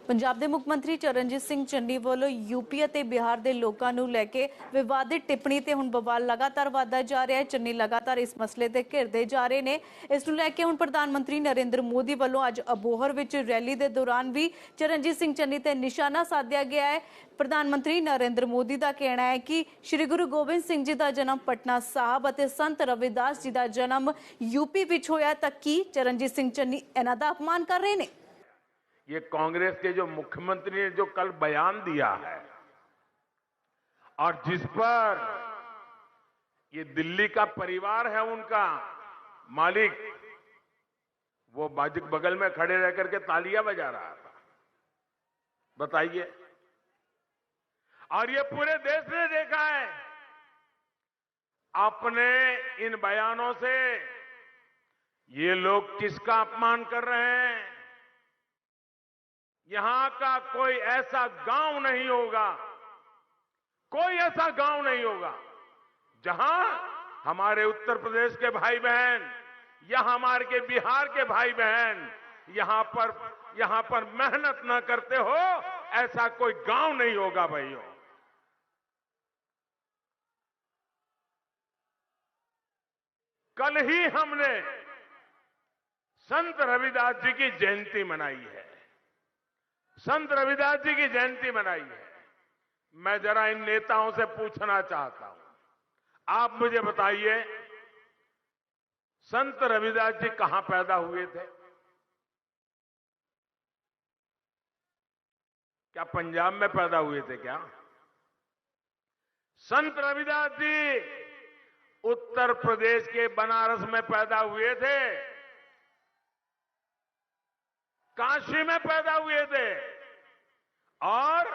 ਪੰਜਾਬ ਦੇ ਮੁੱਖ ਮੰਤਰੀ ਚਰਨਜੀਤ ਸਿੰਘ ਚੰਨੀ ਵੱਲੋਂ यूपी ਅਤੇ ਬਿਹਾਰ ਦੇ ਲੋਕਾਂ ਨੂੰ ਲੈ ਕੇ ਵਿਵਾਦਿਤ ਟਿੱਪਣੀ ਤੇ ਹੁਣ ਬਵਾਲ ਲਗਾਤਾਰ ਵਧਦਾ ਜਾ ਰਿਹਾ ਹੈ। ਚੰਨੀ ਲਗਾਤਾਰ ਇਸ ਮਸਲੇ ਤੇ ਘਿਰਦੇ ਜਾ ਰਹੇ ਨੇ। ਇਸ ਨੂੰ ਲੈ ਕੇ ਹੁਣ ਪ੍ਰਧਾਨ ਮੰਤਰੀ ਨਰਿੰਦਰ ਮੋਦੀ ਵੱਲੋਂ ਅੱਜ ਅਬੋਹਰ ਵਿੱਚ ਰੈਲੀ ਦੇ ਦੌਰਾਨ ਵੀ ਚਰਨਜੀਤ ਸਿੰਘ ਚੰਨੀ ਤੇ ਨਿਸ਼ਾਨਾ ਸਾਧਿਆ ਗਿਆ ਹੈ। ਪ੍ਰਧਾਨ ਮੰਤਰੀ ਨਰਿੰਦਰ ਮੋਦੀ ਦਾ ਕਹਿਣਾ ਹੈ ਕਿ ਸ਼੍ਰੀ ਗੁਰੂ ਗੋਬਿੰਦ ਸਿੰਘ ਜੀ ਦਾ ਜਨਮ ਪਟਨਾ ਸਾਹਿਬ ਅਤੇ ਸੰਤ ਰਵਿਦਾਸ ਜੀ ਦਾ ਜਨਮ यूपी ਵਿੱਚ ਹੋਇਆ ਤਾਂ ਕੀ ਚਰਨਜੀਤ ਸਿੰਘ ਚੰਨੀ ਇਹਨਾਂ ਦਾ अपमान कर रहे हैं। ये कांग्रेस के जो मुख्यमंत्री ने जो कल बयान दिया है और जिस पर ये दिल्ली का परिवार है उनका मालिक, वो बगल में खड़े रह करके तालियां बजा रहा था। बताइए, और ये पूरे देश ने देखा है। अपने इन बयानों से ये लोग किसका अपमान कर रहे हैं। यहां का कोई ऐसा गांव नहीं होगा, कोई ऐसा गांव नहीं होगा जहां हमारे उत्तर प्रदेश के भाई बहन या हमारे के बिहार के भाई बहन यहां पर मेहनत न करते हो। ऐसा कोई गांव नहीं होगा भाइयों। कल ही हमने संत रविदास जी की जयंती मनाई है। संत रविदास जी की जयंती मनाई है। मैं जरा इन नेताओं से पूछना चाहता हूं, आप मुझे बताइए, संत रविदास जी कहां पैदा हुए थे? क्या पंजाब में पैदा हुए थे क्या? संत रविदास जी उत्तर प्रदेश के बनारस में पैदा हुए थे, काशी में पैदा हुए थे। और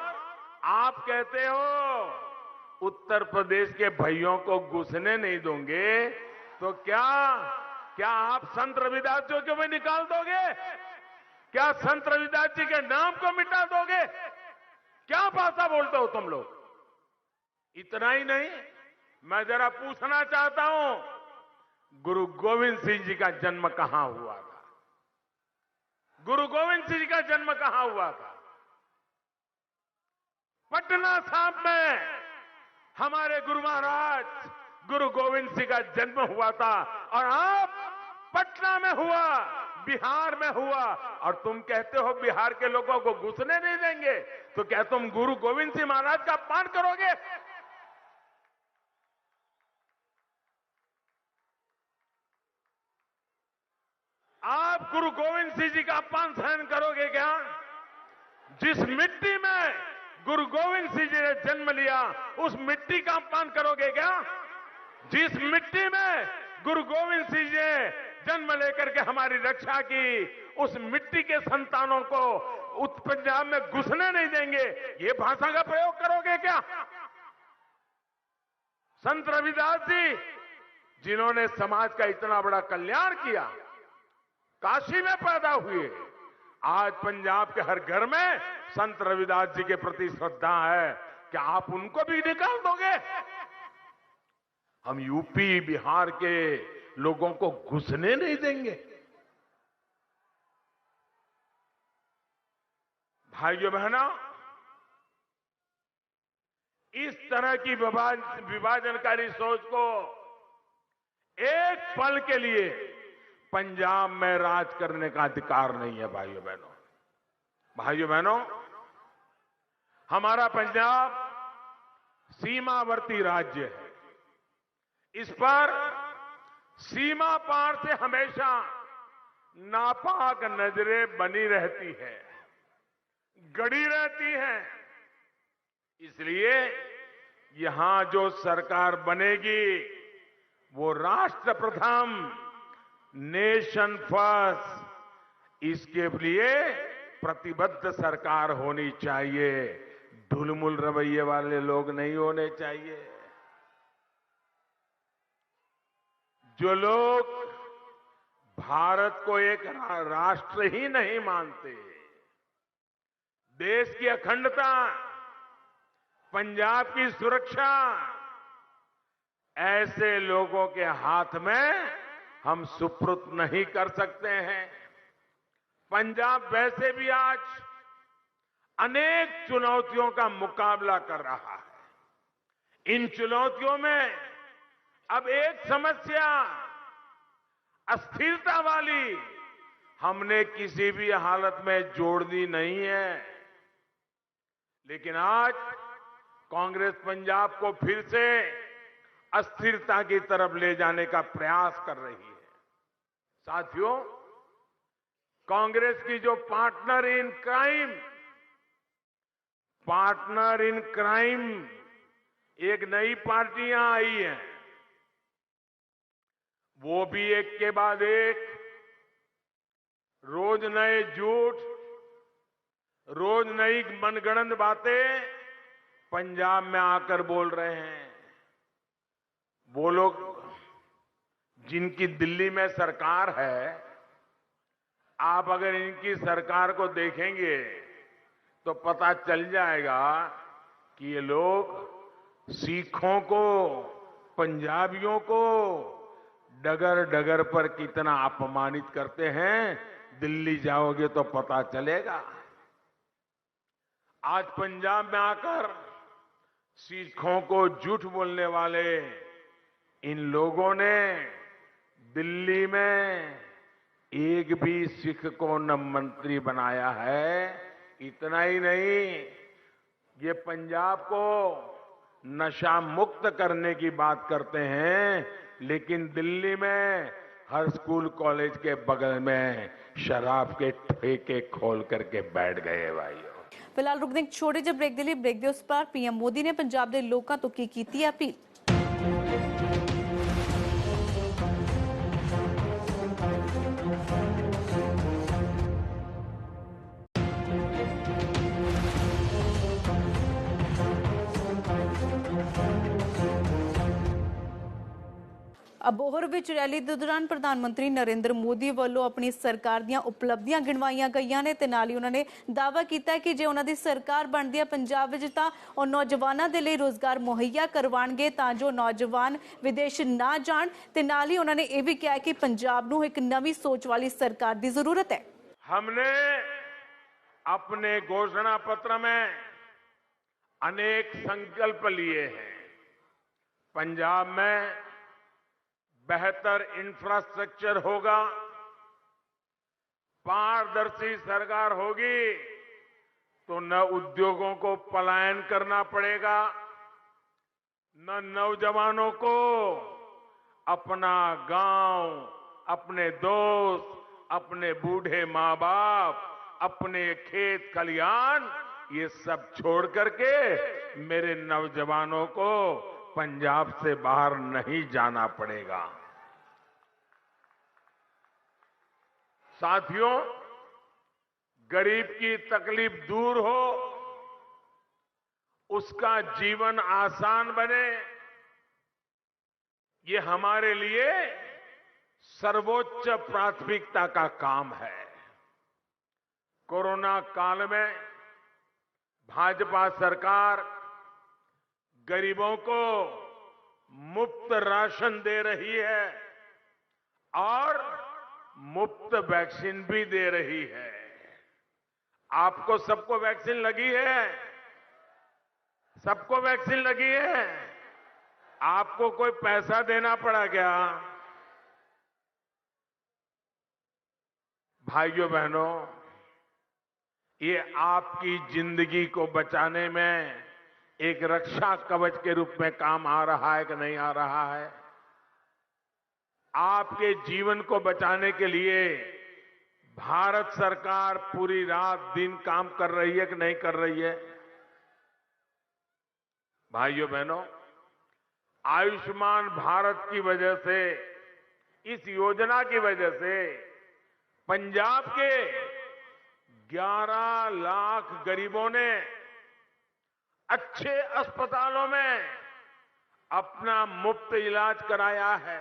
आप कहते हो उत्तर प्रदेश के भाइयों को घुसने नहीं दोगे, तो क्या आप संत रविदास जी को भी निकाल दोगे? क्या संत रविदास जी के नाम को मिटा दोगे? क्या भाषा बोलते हो तुम लोग? इतना ही नहीं, मैं जरा पूछना चाहता हूं, गुरु गोविंद सिंह जी का जन्म कहां हुआ था? गुरु गोविंद सिंह जी का जन्म कहां हुआ था? पटना साहिब में हमारे गुरु महाराज गुरु गोविंद सिंह का जन्म हुआ था। और आप पटना में हुआ, बिहार में हुआ, और तुम कहते हो बिहार के लोगों को घुसने नहीं देंगे। तो क्या तुम गुरु गोविंद सिंह महाराज का अपमान करोगे? आप गुरु गोविंद सिंह जी का अपमान सहन करोगे क्या? जिस मिट्टी में गुरु गोविंद सिंह जी ने जन्म लिया, उस मिट्टी का अपमान करोगे क्या? जिस मिट्टी में गुरु गोविंद सिंह जी ने जन्म लेकर के हमारी रक्षा की, उस मिट्टी के संतानों को पंजाब में घुसने नहीं देंगे, ये भाषा का प्रयोग करोगे क्या? संत रविदास जी, जिन्होंने समाज का इतना बड़ा कल्याण किया, काशी में पैदा हुए, आज पंजाब के हर घर में संत रविदास जी के प्रति श्रद्धा है। क्या आप उनको भी निकाल दोगे? हम यूपी बिहार के लोगों को घुसने नहीं देंगे। भाइयों बहनों, इस तरह की विभाजनकारी सोच को एक पल के लिए पंजाब में राज करने का अधिकार नहीं है। भाइयों बहनों, हमारा पंजाब सीमावर्ती राज्य है। इस पर सीमा पार से हमेशा नापाक नजरें बनी रहती है, गड़ी रहती हैं। इसलिए यहां जो सरकार बनेगी वो राष्ट्र प्रथम, नेशन फर्स्ट, इसके लिए प्रतिबद्ध सरकार होनी चाहिए। ढुलमुल रवैये वाले लोग नहीं होने चाहिए। जो लोग भारत को एक राष्ट्र ही नहीं मानते, देश की अखंडता, पंजाब की सुरक्षा, ऐसे लोगों के हाथ में हम सुपुर्द नहीं कर सकते हैं। पंजाब वैसे भी आज अनेक चुनौतियों का मुकाबला कर रहा है। इन चुनौतियों में अब एक समस्या अस्थिरता वाली हमने किसी भी हालत में जोड़नी नहीं है। लेकिन आज कांग्रेस पंजाब को फिर से अस्थिरता की तरफ ले जाने का प्रयास कर रही है। साथियों, कांग्रेस की जो पार्टनर इन क्राइम एक नई पार्टियां आई हैं, वो भी एक के बाद एक रोज नए झूठ, रोज नई मनगढ़ंत बातें पंजाब में आकर बोल रहे हैं। वो लोग जिनकी दिल्ली में सरकार है, आप अगर इनकी सरकार को देखेंगे तो पता चल जाएगा कि ये लोग सिखों को, पंजाबियों को डगर डगर पर कितना अपमानित करते हैं, दिल्ली जाओगे तो पता चलेगा। आज पंजाब में आकर सिखों को झूठ बोलने वाले इन लोगों ने दिल्ली में एक भी सिख को न मंत्री बनाया है। इतना ही नहीं, ये पंजाब को नशा मुक्त करने की बात करते हैं, लेकिन दिल्ली में हर स्कूल कॉलेज के बगल में शराब के ठेके खोल करके बैठ गए भाइयों। फिलहाल रुकने एक छोटे ਜਿਹੇ ब्रेक ਦੇ ਲਈ ब्रेक ਦੇ ਉਸ ਪਾਰ ਪੀਐਮ ਮੋਦੀ ਨੇ ਪੰਜਾਬ ਦੇ ਲੋਕਾਂ ਤੋਂ ਕੀ ਕੀਤੀ ਅਪੀਲ। ਅਬੋਹਰ ਵਿੱਚ ਰੈਲੀ ਦੇ ਦੌਰਾਨ ਪ੍ਰਧਾਨ ਮੰਤਰੀ ਨਰਿੰਦਰ ਮੋਦੀ ਵੱਲੋਂ ਆਪਣੀ ਸਰਕਾਰ ਦੀਆਂ ਉਪਲਬਧੀਆਂ ਗਿਣਵਾਈਆਂ ਗਈਆਂ ਨੇ ਤੇ ਨਾਲ ਹੀ ਉਹਨਾਂ ਨੇ ਦਾਅਵਾ ਕੀਤਾ ਕਿ ਜੇ ਉਹਨਾਂ ਦੀ ਸਰਕਾਰ ਬਣਦੀ ਹੈ ਪੰਜਾਬ ਵਿੱਚ ਤਾਂ ਉਹ ਨੌਜਵਾਨਾਂ ਦੇ ਲਈ ਰੋਜ਼ਗਾਰ ਮੁਹੱਈਆ ਕਰਵਾਉਣਗੇ ਤਾਂ ਜੋ ਨੌਜਵਾਨ ਵਿਦੇਸ਼ ਨਾ ਜਾਣ ਤੇ ਨਾਲ ਹੀ ਉਹਨਾਂ ਨੇ ਇਹ ਵੀ ਕਿਹਾ ਕਿ ਪੰਜਾਬ ਨੂੰ ਇੱਕ ਨਵੀਂ ਸੋਚ ਵਾਲੀ ਸਰਕਾਰ ਦੀ ਜ਼ਰੂਰਤ ਹੈ। हमने अपने घोषणा पत्र में अनेक संकल्प लिए हैं। पंजाब में बेहतर इंफ्रास्ट्रक्चर होगा, पारदर्शी सरकार होगी तो न उद्योगों को पलायन करना पड़ेगा, न नौजवानों को अपना गांव, अपने दोस्त, अपने बूढ़े माँ बाप, अपने खेत खलिहान ये सब छोड़ करके मेरे नौजवानों को पंजाब से बाहर नहीं जाना पड़ेगा। साथियों, गरीब की तकलीफ दूर हो, उसका जीवन आसान बने, ये हमारे लिए सर्वोच्च प्राथमिकता का काम है। कोरोना काल में भाजपा सरकार गरीबों को मुफ्त राशन दे रही है और मुफ्त वैक्सीन भी दे रही है। आपको सबको वैक्सीन लगी है? सबको वैक्सीन लगी है? आपको कोई पैसा देना पड़ा क्या? भाइयों बहनों, ये आपकी जिंदगी को बचाने में एक रक्षा कवच के रूप में काम आ रहा है कि नहीं आ रहा है? आपके जीवन को बचाने के लिए भारत सरकार पूरी रात दिन काम कर रही है कि नहीं कर रही है? भाइयों बहनों, आयुष्मान भारत की वजह से, इस योजना की वजह से पंजाब के 11 लाख गरीबों ने अच्छे अस्पतालों में अपना मुफ्त इलाज कराया है।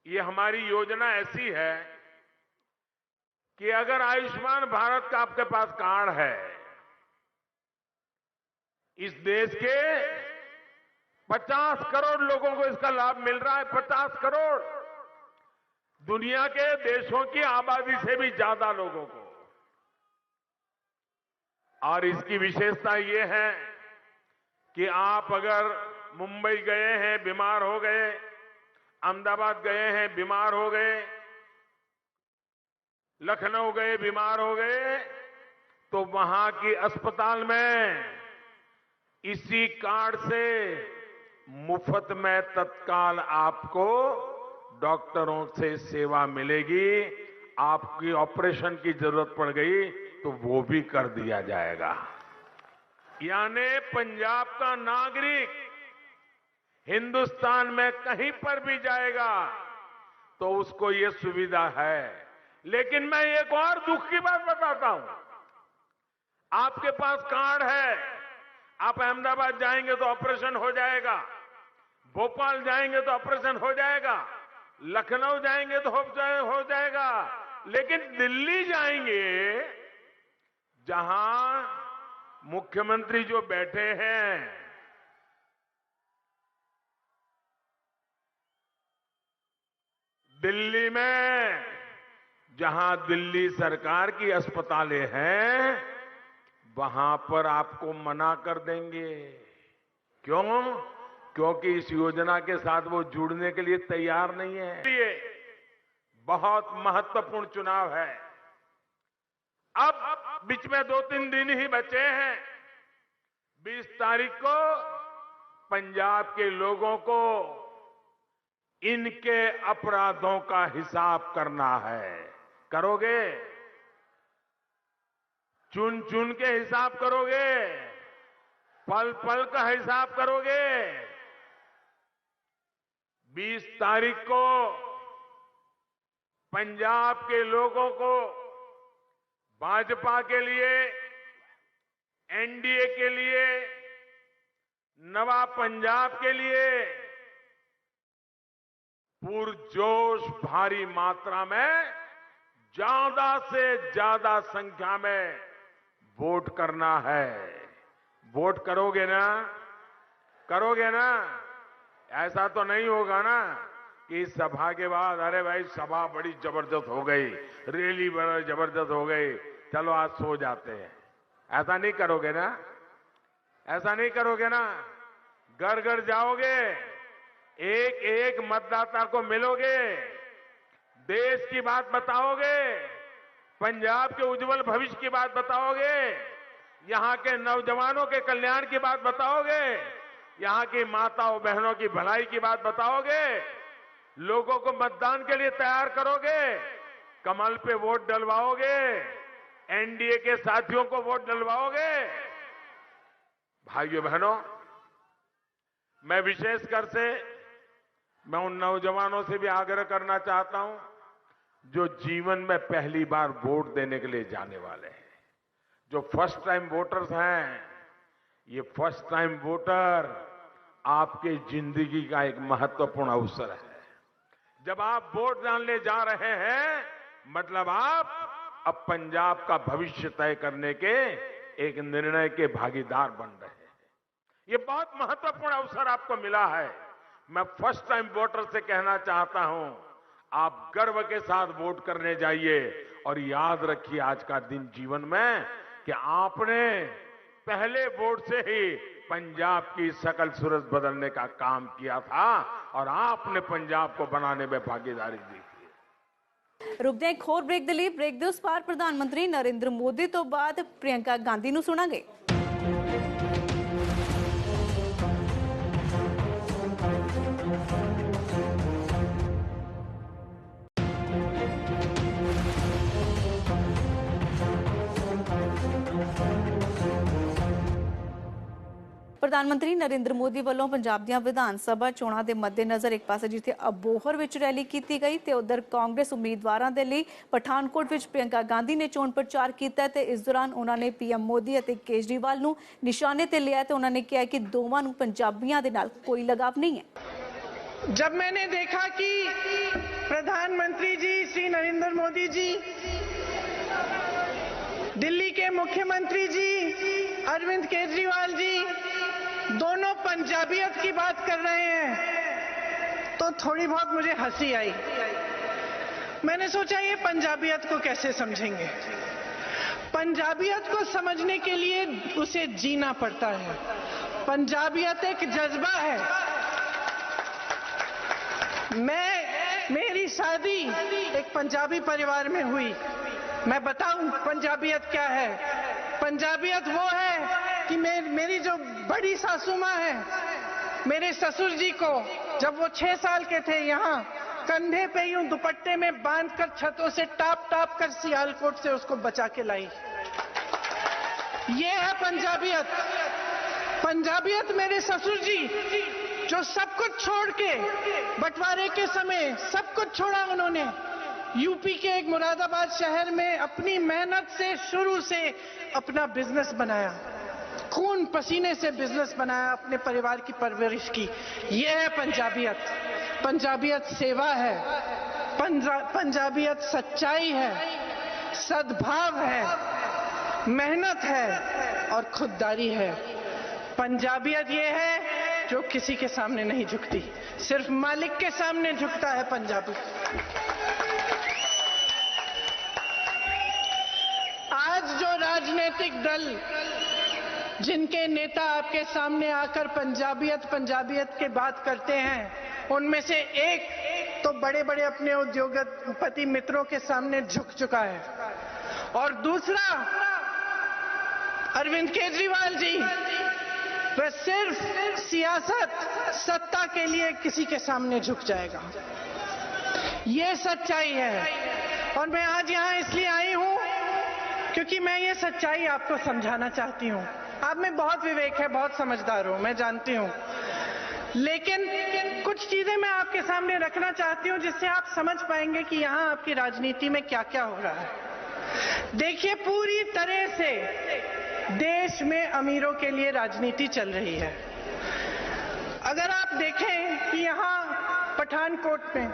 ये हमारी योजना ऐसी है कि अगर आयुष्मान भारत का आपके पास कार्ड है, इस देश के 50 करोड़ लोगों को इसका लाभ मिल रहा है। 50 करोड़, दुनिया के देशों की आबादी से भी ज्यादा लोगों को। और इसकी विशेषता ये है कि आप अगर मुंबई गए हैं, बीमार हो गए, अहमदाबाद गए हैं, बीमार हो गए, लखनऊ गए, बीमार हो गए, तो वहां की अस्पताल में इसी कार्ड से मुफ्त में तत्काल आपको डॉक्टरों से सेवा मिलेगी। आपकी ऑपरेशन की जरूरत पड़ गई तो वो भी कर दिया जाएगा। यानी पंजाब का नागरिक हिंदुस्तान में कहीं पर भी जाएगा तो उसको ये सुविधा है। लेकिन मैं एक और दुख की बात बताता हूं। आपके पास कार्ड है, आप अहमदाबाद जाएंगे तो ऑपरेशन हो जाएगा, भोपाल जाएंगे तो ऑपरेशन हो जाएगा, लखनऊ जाएंगे तो हो जाएगा, लेकिन दिल्ली जाएंगे जहां मुख्यमंत्री जो बैठे हैं, दिल्ली में जहां दिल्ली सरकार की अस्पतालें हैं, वहां पर आपको मना कर देंगे। क्यों? क्योंकि इस योजना के साथ वो जुड़ने के लिए तैयार नहीं है। ये बहुत महत्वपूर्ण चुनाव है। अब बीच में 2-3 दिन ही बचे हैं। 20 तारीख को पंजाब के लोगों को इनके अपराधों का हिसाब करना है। करोगे? चुन चुन के हिसाब करोगे? पल पल का हिसाब करोगे? 20 तारीख को पंजाब के लोगों को भाजपा के लिए, एनडीए के लिए, नवा पंजाब के लिए पुरजोश भारी मात्रा में ज्यादा से ज्यादा संख्या में वोट करना है। वोट करोगे ना? करोगे ना? ऐसा तो नहीं होगा ना कि इस सभा के बाद अरे भाई सभा बड़ी जबरदस्त हो गई, रैली बड़ी जबरदस्त हो गई, चलो आज सो जाते हैं। ऐसा नहीं करोगे ना? ऐसा नहीं करोगे ना? घर घर जाओगे, एक एक मतदाता को मिलोगे, देश की बात बताओगे, पंजाब के उज्जवल भविष्य की बात बताओगे, यहां के नौजवानों के कल्याण की बात बताओगे, यहां की माताओं बहनों की भलाई की बात बताओगे, लोगों को मतदान के लिए तैयार करोगे, कमल पे वोट डलवाओगे, एनडीए के साथियों को वोट डलवाओगे। भाइयों बहनों, मैं विशेषकर से मैं उन नौजवानों से भी आग्रह करना चाहता हूं जो जीवन में पहली बार वोट देने के लिए जाने वाले हैं, जो फर्स्ट टाइम वोटर्स हैं। ये फर्स्ट टाइम वोटर आपके जिंदगी का एक महत्वपूर्ण अवसर है। जब आप वोट डालने जा रहे हैं, मतलब आप अब पंजाब का भविष्य तय करने के एक निर्णय के भागीदार बन रहे हैं। ये बहुत महत्वपूर्ण अवसर आपको मिला है। मैं फर्स्ट टाइम वोटर से कहना चाहता हूं, आप गर्व के साथ वोट करने जाइए और याद रखिए आज का दिन जीवन में कि आपने पहले वोट से ही पंजाब की सकल सूरत बदलने का काम किया था और आपने पंजाब को बनाने में भागीदारी दी थी। रुकते हैं एक होर ब्रेक ਦੇ ਲਈ। ब्रेक ਦੇ ਉਸ ਪਾਰ ਪ੍ਰਧਾਨ ਮੰਤਰੀ ਨਰਿੰਦਰ ਮੋਦੀ ਤੋਂ ਬਾਅਦ ਪ੍ਰਿयंका ਗਾਂਧੀ ਨੂੰ ਸੁਣਾਂਗੇ। ਪ੍ਰਧਾਨ ਮੰਤਰੀ ਨਰਿੰਦਰ ਮੋਦੀ ਵੱਲੋਂ ਪੰਜਾਬ ਦੀਆਂ ਵਿਧਾਨ ਸਭਾ ਚੋਣਾਂ ਦੇ ਮੱਦੇਨਜ਼ਰ ਇੱਕ ਪਾਸੇ ਜਿੱਥੇ ਅਬੋਹਰ ਵਿੱਚ ਰੈਲੀ ਕੀਤੀ ਗਈ ਤੇ ਉਧਰ ਕਾਂਗਰਸ ਉਮੀਦਵਾਰਾਂ ਦੇ ਲਈ ਪਠਾਨਕੋਟ ਵਿੱਚ ਪ੍ਰਿयंका ਗਾਂਧੀ ਨੇ ਚੋਣ ਪ੍ਰਚਾਰ ਕੀਤਾ ਤੇ ਇਸ ਦੌਰਾਨ ਉਹਨਾਂ ਨੇ ਪੀਐਮ ਮੋਦੀ ਅਤੇ ਕੇਜਰੀਵਾਲ ਨੂੰ ਨਿਸ਼ਾਨੇ ਤੇ ਲਿਆ ਤੇ ਉਹਨਾਂ ਨੇ ਕਿਹਾ ਕਿ ਦੋਵਾਂ ਨੂੰ ਪੰਜਾਬੀਆਂ ਦੇ ਨਾਲ ਕੋਈ ਲਗਾਵ ਨਹੀਂ ਹੈ। जब मैंने देखा कि प्रधानमंत्री जी श्री नरेंद्र मोदी जी, दिल्ली के मुख्यमंत्री जी अरविंद केजरीवाल जी दोनों पंजाबियत की बात कर रहे हैं तो थोड़ी बहुत मुझे हंसी आई। मैंने सोचा ये पंजाबियत को कैसे समझेंगे। पंजाबियत को समझने के लिए उसे जीना पड़ता है। पंजाबियत एक जज्बा है। मेरी शादी एक पंजाबी परिवार में हुई। मैं बताऊं पंजाबियत क्या है। पंजाबियत वो है कि मेरी जो बड़ी सासू माँ है, मेरे ससुर जी को जब वो 6 साल के थे यहाँ कंधे पे यूं दुपट्टे में बांधकर छतों से टाप टाप कर सियालकोट से उसको बचा के लाई। ये है पंजाबियत। पंजाबियत मेरे ससुर जी जो सब कुछ छोड़ के बंटवारे के समय सब कुछ छोड़ा उन्होंने, यूपी के एक मुरादाबाद शहर में अपनी मेहनत से शुरू से अपना बिजनेस बनाया, खून पसीने से बिजनेस बनाया, अपने परिवार की परवरिश की। यह है पंजाबियत। पंजाबियत सेवा है, पंजाबियत सच्चाई है, सद्भाव है, मेहनत है और खुददारी है। पंजाबियत ये है जो किसी के सामने नहीं झुकती, सिर्फ मालिक के सामने झुकता है पंजाबी। आज जो राजनीतिक दल जिनके नेता आपके सामने आकर पंजाबियत पंजाबियत की बात करते हैं, उनमें से एक तो बड़े बड़े अपने उद्योगपति मित्रों के सामने झुक चुका है और दूसरा अरविंद केजरीवाल जी, वह सिर्फ सियासत सत्ता के लिए किसी के सामने झुक जाएगा। ये सच्चाई है और मैं आज यहाँ इसलिए आई हूँ क्योंकि मैं ये सच्चाई आपको समझाना चाहती हूँ। आप में बहुत विवेक है, बहुत समझदार हूँ, मैं जानती हूँ, लेकिन कुछ चीजें मैं आपके सामने रखना चाहती हूँ जिससे आप समझ पाएंगे कि यहाँ आपकी राजनीति में क्या क्या हो रहा है। देखिए, पूरी तरह से देश में अमीरों के लिए राजनीति चल रही है। अगर आप देखें कि यहाँ पठानकोट में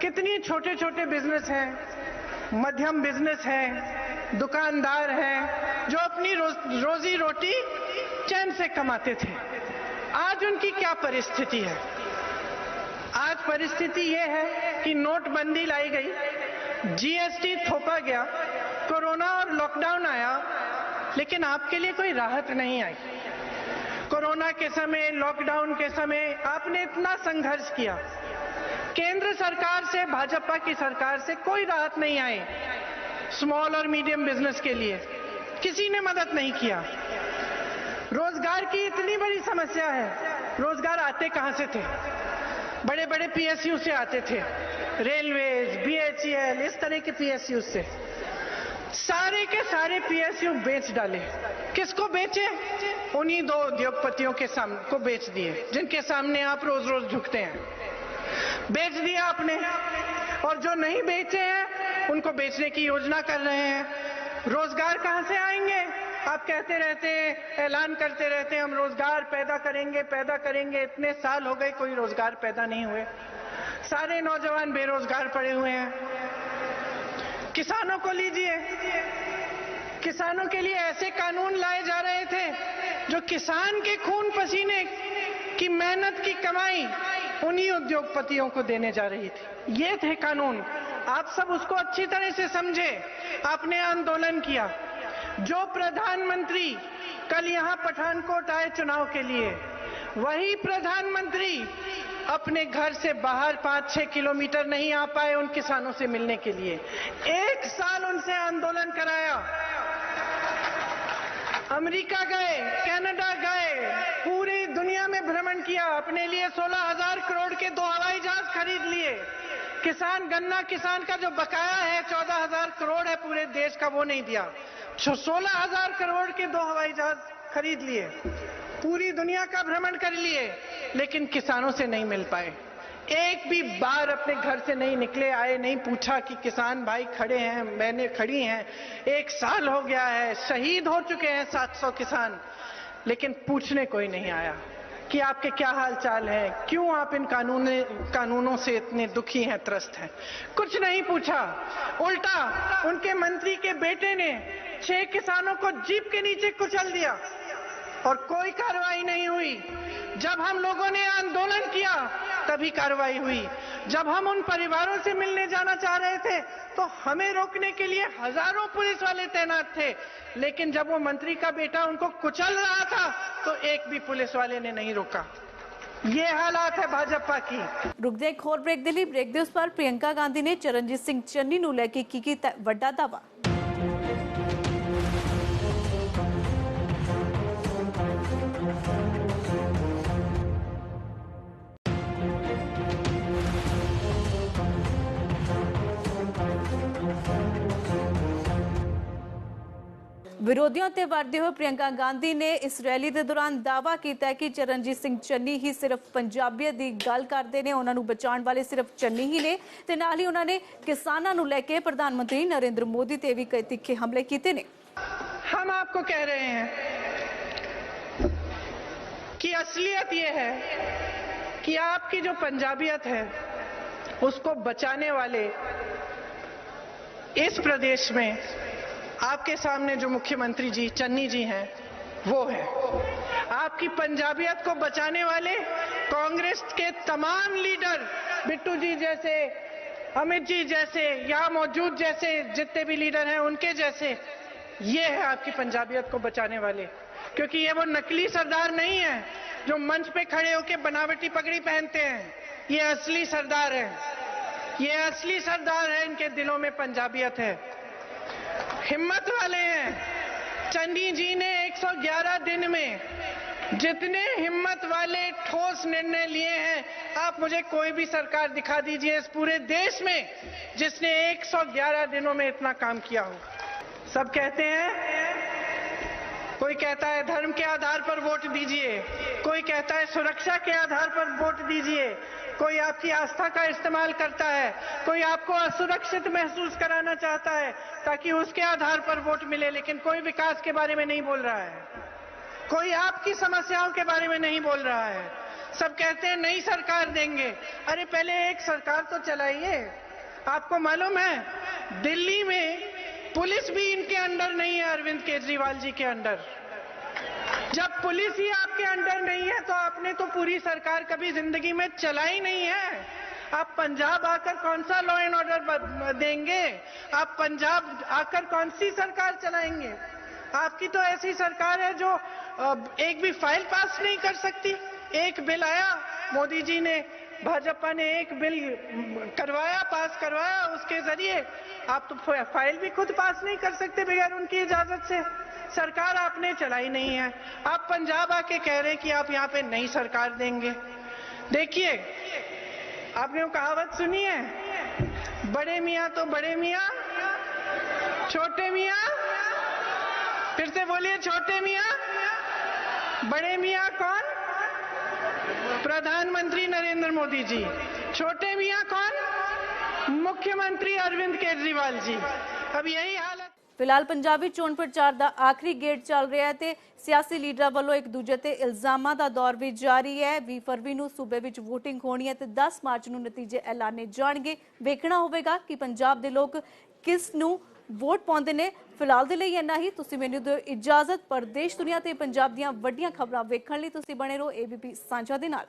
कितनी छोटे छोटे बिजनेस हैं, मध्यम बिजनेस हैं, दुकानदार हैं जो अपनी रोजी रोटी चैन से कमाते थे। आज उनकी क्या परिस्थिति है? आज परिस्थिति यह है कि नोटबंदी लाई गई, जीएसटी थोपा गया, कोरोना और लॉकडाउन आया, लेकिन आपके लिए कोई राहत नहीं आई। कोरोना के समय, लॉकडाउन के समय आपने इतना संघर्ष किया, केंद्र सरकार से, भाजपा की सरकार से कोई राहत नहीं आई। स्मॉल और मीडियम बिजनेस के लिए किसी ने मदद नहीं किया। रोजगार की इतनी बड़ी समस्या है, रोजगार आते कहां से थे? बड़े बड़े पीएसयू से आते थे, रेलवेज, बीएचईएल, इस तरह के पीएसयू से। सारे के सारे पीएसयू बेच डाले। किसको बेचे? उन्हीं दो उद्योगपतियों के सामने को बेच दिए जिनके सामने आप रोज रोज झुकते हैं। बेच दिया आपने, और जो नहीं बेचे हैं उनको बेचने की योजना कर रहे हैं। रोजगार कहां से आएंगे? आप कहते रहते हैं, ऐलान करते रहते हैं, हम रोजगार पैदा करेंगे, पैदा करेंगे। इतने साल हो गए कोई रोजगार पैदा नहीं हुए, सारे नौजवान बेरोजगार पड़े हुए हैं। किसानों को लीजिए, किसानों के लिए ऐसे कानून लाए जा रहे थे जो किसान के खून पसीने की मेहनत की कमाई उन्हीं उद्योगपतियों को देने जा रही थी। ये थे कानून। आप सब उसको अच्छी तरह से समझे। आपने आंदोलन किया। जो प्रधानमंत्री कल यहाँ पठानकोट आए चुनाव के लिए, वही प्रधानमंत्री अपने घर से बाहर 5-6 किलोमीटर नहीं आ पाए उन किसानों से मिलने के लिए। 1 साल उनसे आंदोलन कराया। अमेरिका गए, कनाडा गए, पूरी दुनिया में भ्रमण किया, अपने लिए 16,000 करोड़ के 2 हवाई जहाज खरीद लिए। किसान, गन्ना किसान का जो बकाया है 14,000 करोड़ है पूरे देश का, वो नहीं दिया। 16,000 करोड़ के 2 हवाई जहाज खरीद लिए, पूरी दुनिया का भ्रमण कर लिए, लेकिन किसानों से नहीं मिल पाए। एक भी बार अपने घर से नहीं निकले, आए, नहीं पूछा कि किसान भाई खड़े हैं, मैंने खड़ी हैं। 1 साल हो गया है, शहीद हो चुके हैं 700 किसान, लेकिन पूछने कोई नहीं आया कि आपके क्या हाल चाल है, क्यों आप इन कानूनों से इतने दुखी हैं, त्रस्त हैं। कुछ नहीं पूछा। उल्टा उनके मंत्री के बेटे ने 6 किसानों को जीप के नीचे कुचल दिया। और कोई कार्रवाई नहीं हुई। जब हम लोगों ने आंदोलन किया तभी कार्रवाई हुई। जब हम उन परिवारों से मिलने जाना चाह रहे थे तो हमें रोकने के लिए हजारों पुलिस वाले तैनात थे, लेकिन जब वो मंत्री का बेटा उनको कुचल रहा था तो एक भी पुलिस वाले ने नहीं रोका। ये हालात है भाजपा की। रुकदे एक होर ब्रेक ਦੇ ਲਈ ब्रेक ਦੇ ਉਸ ਪਰ ਪ੍ਰਿयੰਕਾ ਗਾਂਧੀ ਨੇ ਚਰਨਜੀਤ ਸਿੰਘ ਚੰਨੀ ਨੂੰ ਲੈ ਕੇ ਕੀ ਕੀਤਾ ਵੱਡਾ ਦਾਅਵਾ। विरोधियों ते वरदे हुए प्रियंका गांधी ने इस रैली के दौरान दावा किया कि चरणजीत सिंह चन्नी ही सिर्फ पंजाबियत की गल करते हैं, उन्होंने बचाने वाले सिर्फ चन्नी ही ने ते नाल ही उन्होंने किसानों को लेके प्रधानमंत्री नरेंद्र मोदी ते भी कई तीखे हमले किए ने। हम आपको कह रहे हैं कि असलियत ये है कि आपकी जो पंजाबियत है उसको बचाने वाले इस प्रदेश में आपके सामने जो मुख्यमंत्री जी चन्नी जी हैं वो है। आपकी पंजाबियत को बचाने वाले कांग्रेस के तमाम लीडर, बिट्टू जी जैसे, अमित जी जैसे, यहाँ मौजूद जैसे जितने भी लीडर हैं उनके जैसे, ये है आपकी पंजाबियत को बचाने वाले। क्योंकि ये वो नकली सरदार नहीं है जो मंच पे खड़े होकर बनावटी पगड़ी पहनते हैं। ये असली सरदार है, ये असली सरदार है, इनके दिलों में पंजाबियत है, हिम्मत वाले हैं। चन्नी जी ने 111 दिन में जितने हिम्मत वाले ठोस निर्णय लिए हैं, आप मुझे कोई भी सरकार दिखा दीजिए इस पूरे देश में जिसने 111 दिनों में इतना काम किया हो। सब कहते हैं, कोई कहता है धर्म के आधार पर वोट दीजिए, कोई कहता है सुरक्षा के आधार पर वोट दीजिए, कोई आपकी आस्था का इस्तेमाल करता है, कोई आपको असुरक्षित महसूस कराना चाहता है ताकि उसके आधार पर वोट मिले, लेकिन कोई विकास के बारे में नहीं बोल रहा है, कोई आपकी समस्याओं के बारे में नहीं बोल रहा है। सब कहते हैं नई सरकार देंगे। अरे पहले एक सरकार तो चलाइए। आपको मालूम है दिल्ली में पुलिस भी इनके अंडर नहीं है, अरविंद केजरीवाल जी के अंडर। जब पुलिस ही आपके अंडर नहीं है तो आपने तो पूरी सरकार कभी जिंदगी में चलाई नहीं है। आप पंजाब आकर कौन सा लॉ एंड ऑर्डर देंगे? आप पंजाब आकर कौन सी सरकार चलाएंगे? आपकी तो ऐसी सरकार है जो एक भी फाइल पास नहीं कर सकती। एक बिल आया, मोदी जी ने, भाजपा ने एक बिल करवाया, पास करवाया, उसके जरिए आप तो फाइल भी खुद पास नहीं कर सकते बगैर उनकी इजाजत से। सरकार आपने चलाई नहीं है। आप पंजाब आके कह रहे हैं कि आप यहाँ पे नई सरकार देंगे। देखिए, आपने वो कहावत सुनी है, बड़े मियाँ तो बड़े मियाँ, छोटे मियाँ, फिर से बोलिए, छोटे मियाँ, बड़े मियाँ कौन? प्रधानमंत्री नरेंद्र मोदी जी। छोटे मियाँ कौन? मुख्यमंत्री अरविंद केजरीवाल जी। अब यही हालत। फिलहाल पंजाबी चोण प्रचार का आखिरी गेड़ चल रहा है ते सियासी लीडर वालों एक दूजे ते इल्जामां दा दौर भी जारी है। 20 फरवरी नूं सूबे विच वोटिंग होनी है ते 10 मार्च नूं नतीजे ऐलाने जाणगे। वेखना होवेगा कि पंजाब दे लोग किस नूं वोट पाउंदे ने। फिलहाल दे लई इन्ना ही। तुसीं मैनूं दिओ इजाजत। पर देश दुनिया ते पंजाब दीआं वड्डीआं खबरां वेखण लई तुसीं बने रहो ABP सांझा दे नाल।